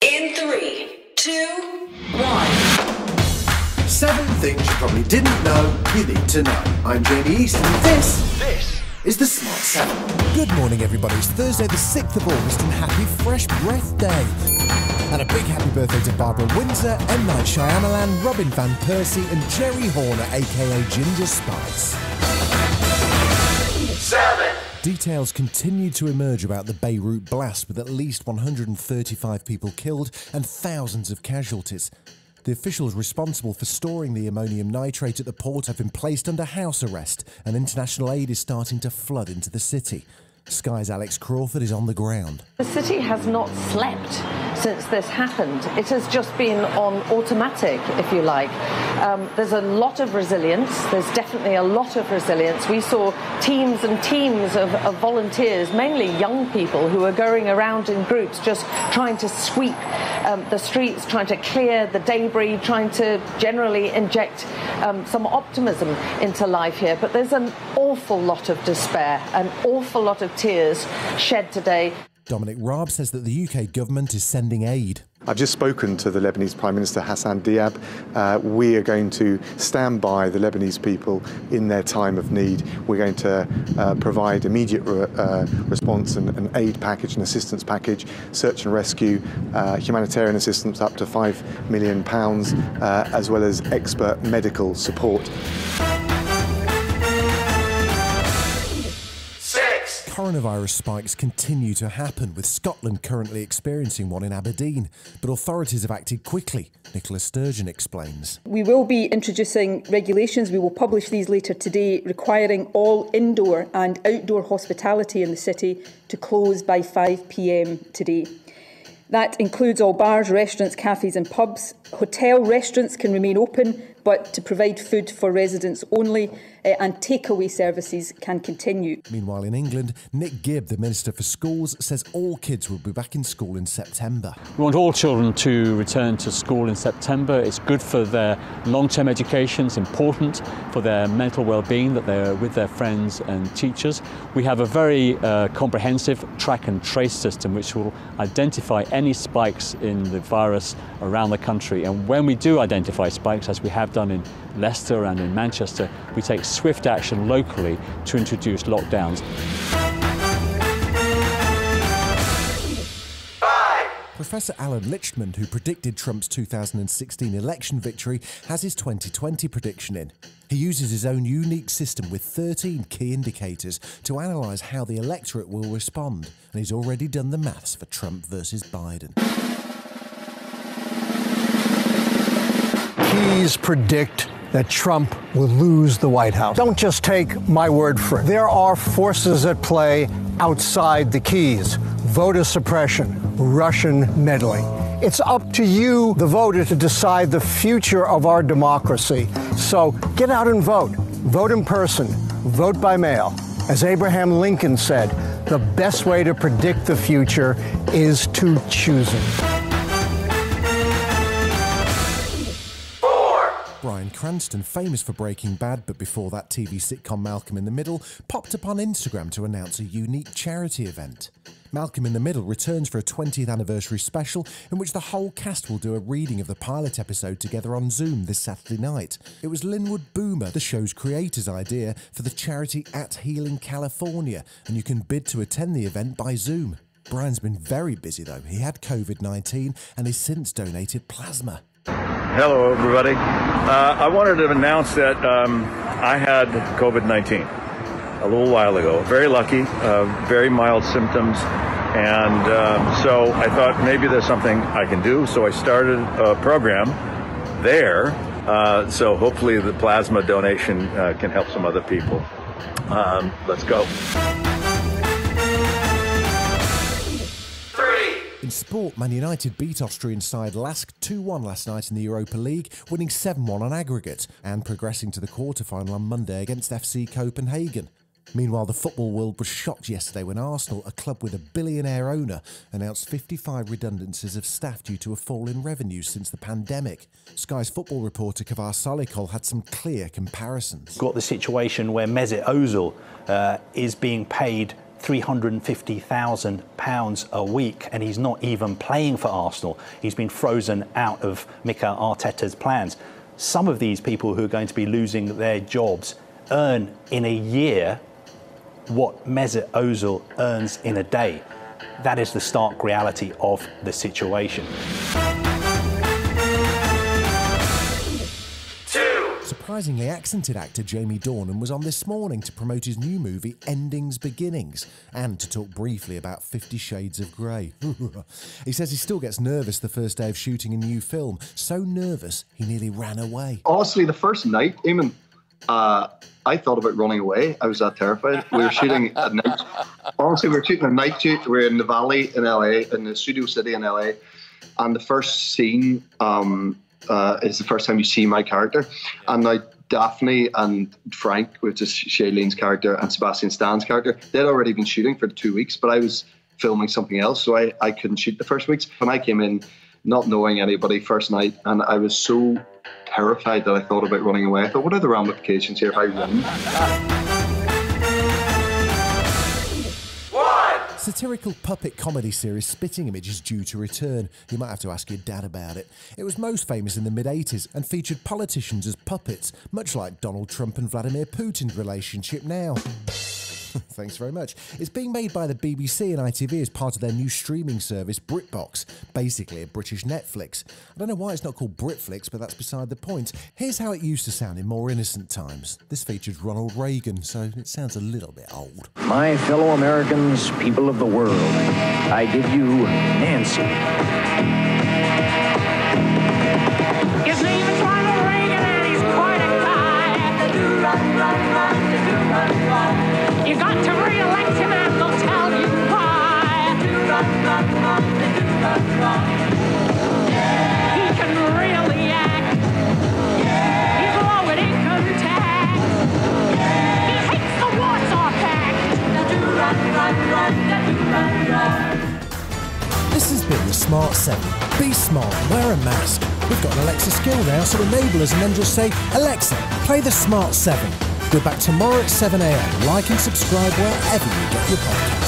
In 3, 2, 1. 7 things you probably didn't know you need to know. I'm Jamie East, and this is the Smart 7. Good morning, everybody. It's Thursday, the 6th of August, and happy Fresh Breath Day. And a big happy birthday to Barbara Windsor, M. Night Shyamalan, Robin Van Persie, and Jerry Horner, aka Ginger Spice. 7. Details continue to emerge about the Beirut blast, with at least 135 people killed and thousands of casualties. The officials responsible for storing the ammonium nitrate at the port have been placed under house arrest, and international aid is starting to flood into the city. Sky's Alex Crawford is on the ground. The city has not slept since this happened. It has just been on automatic, if you like. There's a lot of resilience. There's definitely a lot of resilience. We saw teams and teams of volunteers, mainly young people, who are going around in groups just trying to sweep the streets, trying to clear the debris, trying to generally inject some optimism into life here. But there's an awful lot of despair, an awful lot of tears shed today. Dominic Raab says that the UK government is sending aid. I've just spoken to the Lebanese Prime Minister Hassan Diab. We are going to stand by the Lebanese people in their time of need. We're going to provide immediate response and an aid package, an assistance package, search and rescue, humanitarian assistance up to £5 million, as well as expert medical support. Coronavirus spikes continue to happen, with Scotland currently experiencing one in Aberdeen, but authorities have acted quickly. Nicola Sturgeon explains. We will be introducing regulations. We will publish these later today, requiring all indoor and outdoor hospitality in the city to close by 5 p.m. today. That includes all bars, restaurants, cafes and pubs. Hotel restaurants can remain open, but to provide food for residents only, and takeaway services can continue. Meanwhile, in England, Nick Gibb, the Minister for Schools, says all kids will be back in school in September. We want all children to return to school in September. It's good for their long-term education. It's important for their mental well-being that they're with their friends and teachers. We have a very comprehensive track and trace system which will identify any spikes in the virus around the country. And when we do identify spikes, as we have done in Leicester and in Manchester, we take swift action locally to introduce lockdowns. 5. Professor Alan Lichtman, who predicted Trump's 2016 election victory, has his 2020 prediction in. He uses his own unique system with 13 key indicators to analyse how the electorate will respond, and he's already done the maths for Trump versus Biden. Keys predict that Trump will lose the White House. Don't just take my word for it. There are forces at play outside the keys. Voter suppression, Russian meddling. It's up to you, the voter, to decide the future of our democracy. So get out and vote. Vote in person. Vote by mail. As Abraham Lincoln said, the best way to predict the future is to choose it. Bryan Cranston, famous for Breaking Bad, but before that TV sitcom Malcolm in the Middle, popped up on Instagram to announce a unique charity event. Malcolm in the Middle returns for a 20th anniversary special in which the whole cast will do a reading of the pilot episode together on Zoom this Saturday night. It was Linwood Boomer, the show's creator's idea for the charity At Healing California, and you can bid to attend the event by Zoom. Brian's been very busy though. He had COVID-19 and has since donated plasma. Hello, everybody. I wanted to announce that I had COVID-19 a little while ago. Very lucky, very mild symptoms, and so I thought maybe there's something I can do. So I started a program there. So hopefully the plasma donation can help some other people. Let's go. In sport, Man United beat Austrian side Lask 2-1 last night in the Europa League, winning 7-1 on aggregate, and progressing to the quarter-final on Monday against FC Copenhagen. Meanwhile, the football world was shocked yesterday when Arsenal, a club with a billionaire owner, announced 55 redundancies of staff due to a fall in revenues since the pandemic. Sky's football reporter Kavar Solikol had some clear comparisons. Got the situation where Mesut Ozil is being paid £350,000 a week, and he's not even playing for Arsenal. He's been frozen out of Mikel Arteta's plans. Some of these people who are going to be losing their jobs earn in a year what Mesut Ozil earns in a day. That is the stark reality of the situation. Surprisingly accented actor Jamie Dornan was on this morning to promote his new movie Endings Beginnings and to talk briefly about 50 Shades of Grey. He says he still gets nervous the first day of shooting a new film, so nervous he nearly ran away. Honestly, the first night, Eamon, I thought about running away. I was that terrified. We were shooting at night. Honestly, we were shooting a night shoot. We were in the Valley in LA, in the Studio City in LA, and the first scene is the first time you see my character. And now Daphne and Frank, which is Shailene's character, and Sebastian Stan's character, they'd already been shooting for 2 weeks, but I was filming something else, so I couldn't shoot the first weeks. When I came in, not knowing anybody, first night, and I was so terrified that I thought about running away. I thought, what are the ramifications here if I run? Satirical puppet comedy series Spitting Image is due to return. You might have to ask your dad about it. It was most famous in the mid-80s and featured politicians as puppets, much like Donald Trump and Vladimir Putin's relationship now. Thanks very much. It's being made by the BBC and ITV as part of their new streaming service, BritBox, basically a British Netflix. I don't know why it's not called Britflix, but that's beside the point. Here's how it used to sound in more innocent times. This featured Ronald Reagan, so it sounds a little bit old. My fellow Americans, people of the world, I give you Nancy. His name is Ronald Reagan and he's quite a guy. You got to re-elect him and they'll tell you why. He can really act. He's low in income tax. He hates the Warsaw Pact. This has been the Smart 7. Be smart, wear a mask. We've got an Alexa skill now, so enable us and then just say, Alexa, play the Smart 7. We're back tomorrow at 7 a.m. Like and subscribe wherever you get your podcast.